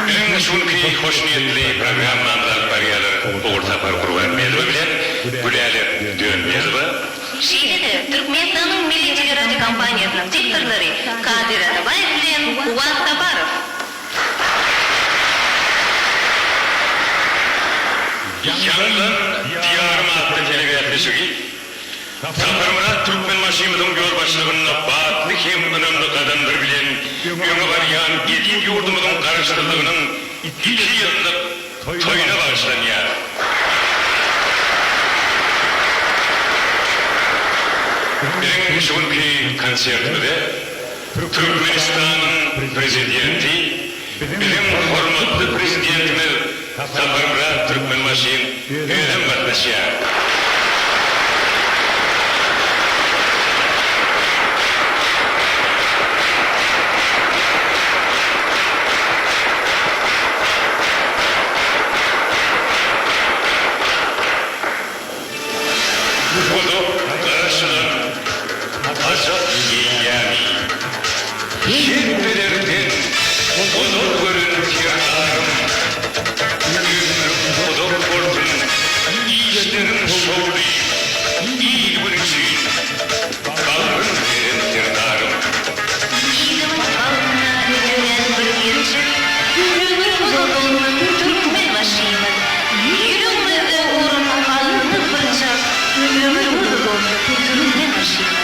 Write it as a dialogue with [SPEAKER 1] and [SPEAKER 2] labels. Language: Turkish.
[SPEAKER 1] Bizim şunki hoş niyetli programlardan bariyalar orta par kurgan mezba bilen güleler dön mezba.
[SPEAKER 2] Şiirde Türkmenistan'ın Milli Teleradyo Kampanyası'nın diktatörleri Kadir Atabayev bilen Uvan Saparov.
[SPEAKER 1] Yandan diyarıma attı televizyonu. Saparımına Türkmen maşimizin göl başlığına batlı hem önemli kadındır bilen yönü bariyan 7. yurdumuzun karıştırılığının 2 yıllık toyuna başlan ya. Bizim şunki konsertimizde Türkmenistan'ın prezidenti, bizim hormatlı prezidentimiz Saparımına Türkmen maşim önem katlaşıyor. Budu karşılan azap yiyami. Şirbelerden budu görün tirdarım. Ömrüm budu korkun, işlerim soğudu. İyi gün için kalbim verin tirdarım.
[SPEAKER 2] Yiğidimin halkına ödülen bir gerçek, yürümüz olduğunun Türkmen başıyımız. Yürümüzde uğruna alnı fırçak, ömrümüz olduğunun Türkmen başıyımız.